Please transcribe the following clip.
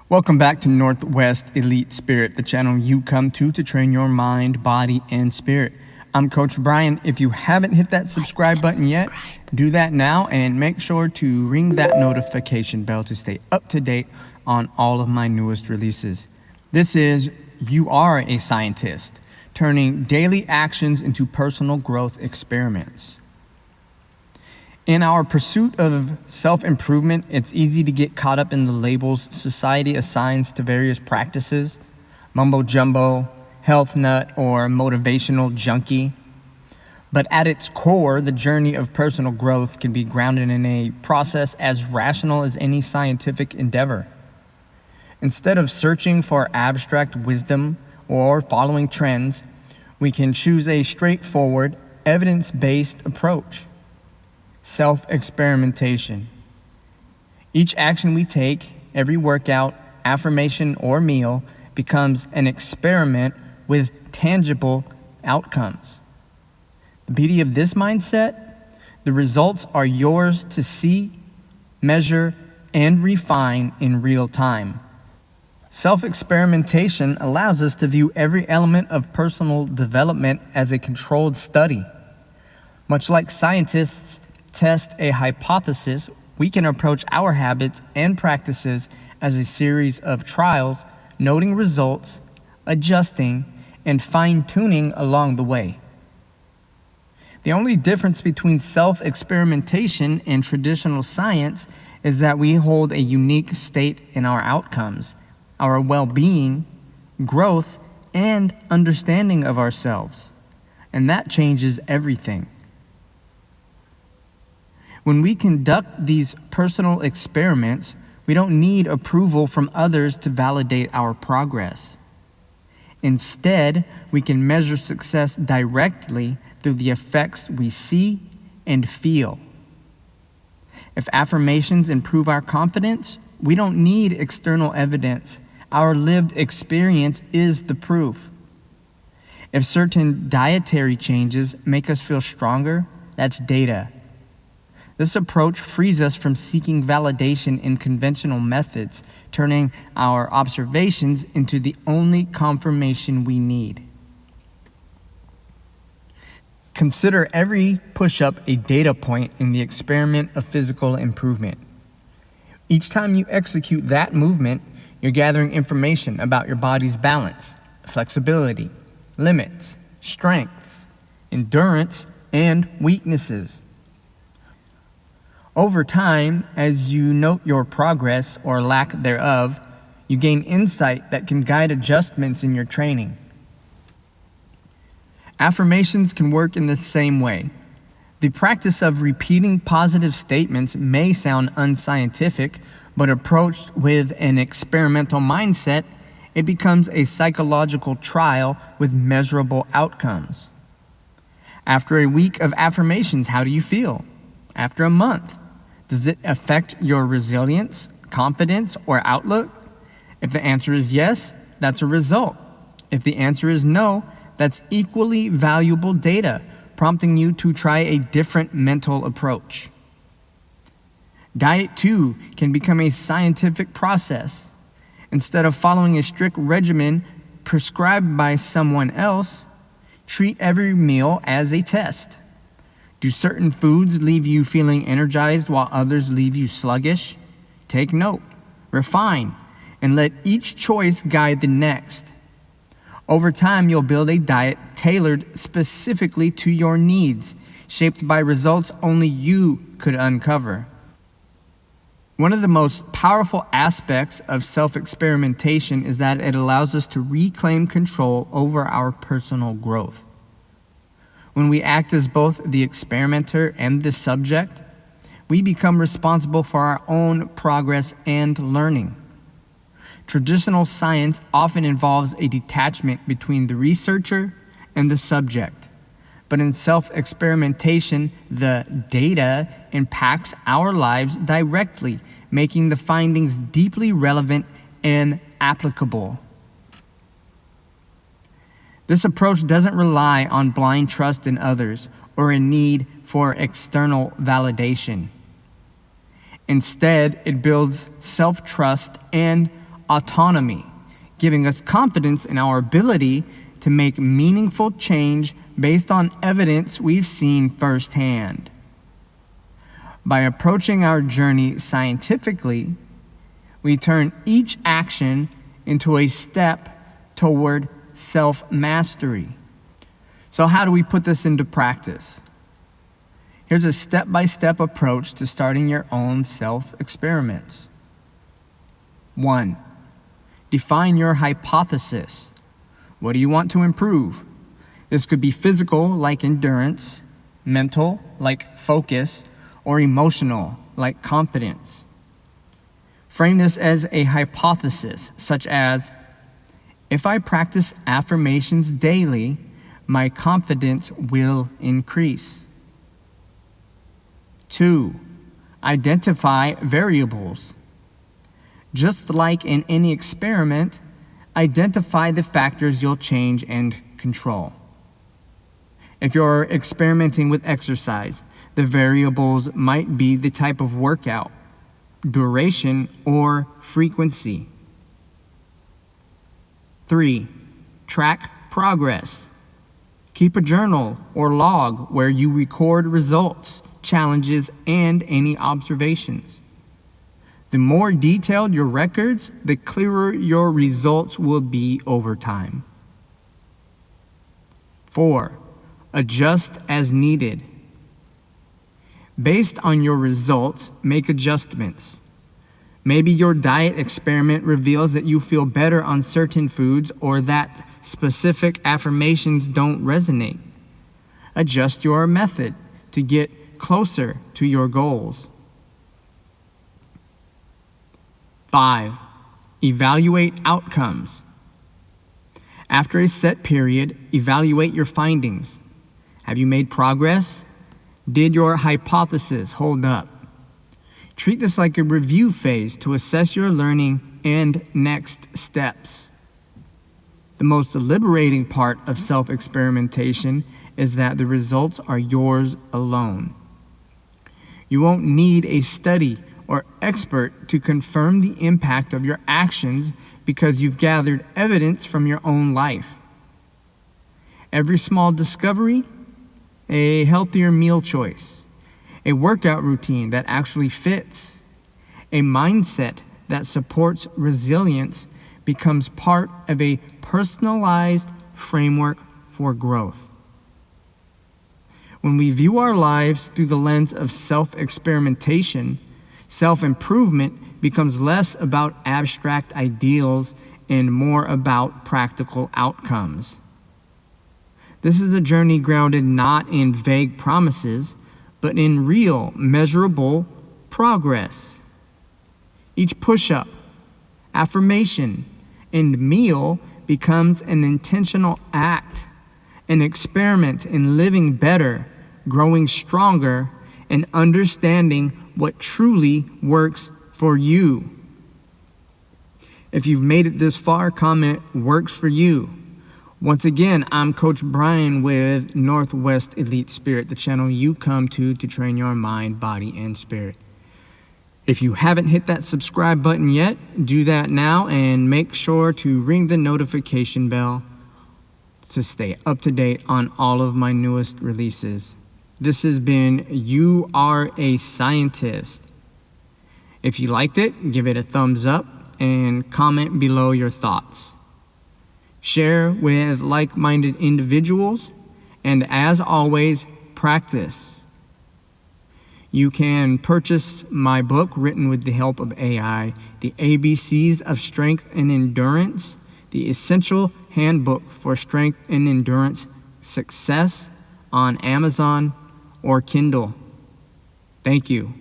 Welcome back to Northwest Elite Spirit, the channel you come to train your mind, body, and spirit. I'm Coach Brian. If you haven't hit that subscribe button yet, do that now and make sure to ring that notification bell to stay up to date on all of my newest releases. This is You Are a Scientist, turning daily actions into personal growth experiments. In our pursuit of self-improvement, it's easy to get caught up in the labels society assigns to various practices, mumbo-jumbo, health nut, or motivational junkie. But at its core, the journey of personal growth can be grounded in a process as rational as any scientific endeavor. Instead of searching for abstract wisdom or following trends, we can choose a straightforward, evidence-based approach. Self-experimentation. Each action we take, every workout, affirmation, or meal becomes an experiment with tangible outcomes. The beauty of this mindset, the results are yours to see, measure, and refine in real time. Self-experimentation allows us to view every element of personal development as a controlled study. Much like scientists test a hypothesis, we can approach our habits and practices as a series of trials, noting results, adjusting, and fine-tuning along the way. The only difference between self-experimentation and traditional science is that we hold a unique state in our outcomes, our well-being, growth, and understanding of ourselves. And that changes everything. When we conduct these personal experiments, we don't need approval from others to validate our progress. Instead, we can measure success directly through the effects we see and feel. If affirmations improve our confidence, we don't need external evidence. Our lived experience is the proof. If certain dietary changes make us feel stronger, that's data. This approach frees us from seeking validation in conventional methods, turning our observations into the only confirmation we need. Consider every push-up a data point in the experiment of physical improvement. Each time you execute that movement, you're gathering information about your body's balance, flexibility, limits, strengths, endurance, and weaknesses. Over time, as you note your progress or lack thereof, you gain insight that can guide adjustments in your training. Affirmations can work in the same way. The practice of repeating positive statements may sound unscientific, but approached with an experimental mindset, it becomes a psychological trial with measurable outcomes. After a week of affirmations, how do you feel? After a month, does it affect your resilience, confidence, or outlook? If the answer is yes, that's a result. If the answer is no, that's equally valuable data, prompting you to try a different mental approach. Diet, too, can become a scientific process. Instead of following a strict regimen prescribed by someone else, treat every meal as a test. Do certain foods leave you feeling energized while others leave you sluggish? Take note, refine, and let each choice guide the next. Over time, you'll build a diet tailored specifically to your needs, shaped by results only you could uncover. One of the most powerful aspects of self-experimentation is that it allows us to reclaim control over our personal growth. When we act as both the experimenter and the subject, we become responsible for our own progress and learning. Traditional science often involves a detachment between the researcher and the subject. But in self-experimentation, the data impacts our lives directly, making the findings deeply relevant and applicable. This approach doesn't rely on blind trust in others or a need for external validation. Instead, it builds self-trust and autonomy, giving us confidence in our ability to make meaningful change based on evidence we've seen firsthand. By approaching our journey scientifically, we turn each action into a step toward self-mastery. So how do we put this into practice? Here's a step-by-step approach to starting your own self-experiments. 1. Define your hypothesis. What do you want to improve? This could be physical, like endurance, mental, like focus, or emotional, like confidence. Frame this as a hypothesis, such as, if I practice affirmations daily, my confidence will increase. 2. Identify variables. Just like in any experiment, identify the factors you'll change and control. If you're experimenting with exercise, the variables might be the type of workout, duration, or frequency. 3. Track progress. Keep a journal or log where you record results, challenges, and any observations. The more detailed your records, the clearer your results will be over time. 4. Adjust as needed. Based on your results, make adjustments. Maybe your diet experiment reveals that you feel better on certain foods or that specific affirmations don't resonate. Adjust your method to get closer to your goals. 5. Evaluate outcomes. After a set period, evaluate your findings. Have you made progress? Did your hypothesis hold up? Treat this like a review phase to assess your learning and next steps. The most liberating part of self-experimentation is that the results are yours alone. You won't need a study or expert to confirm the impact of your actions because you've gathered evidence from your own life. Every small discovery, a healthier meal choice, a workout routine that actually fits, a mindset that supports resilience becomes part of a personalized framework for growth. When we view our lives through the lens of self-experimentation, self-improvement becomes less about abstract ideals and more about practical outcomes. This is a journey grounded not in vague promises, but in real, measurable progress. Each push-up, affirmation, and meal becomes an intentional act, an experiment in living better, growing stronger, and understanding what truly works for you. If you've made it this far, comment "works for you." Once again, I'm Coach Brian with Northwest Elite Spirit, the channel you come to train your mind, body, and spirit. If you haven't hit that subscribe button yet, do that now and make sure to ring the notification bell to stay up to date on all of my newest releases. This has been You Are a Scientist. If you liked it, give it a thumbs up and comment below your thoughts. Share with like-minded individuals, and as always, practice. You can purchase my book, written with the help of AI, The ABCs of Strength and Endurance, the Essential Handbook for Strength and Endurance Success, on Amazon or Kindle. Thank you.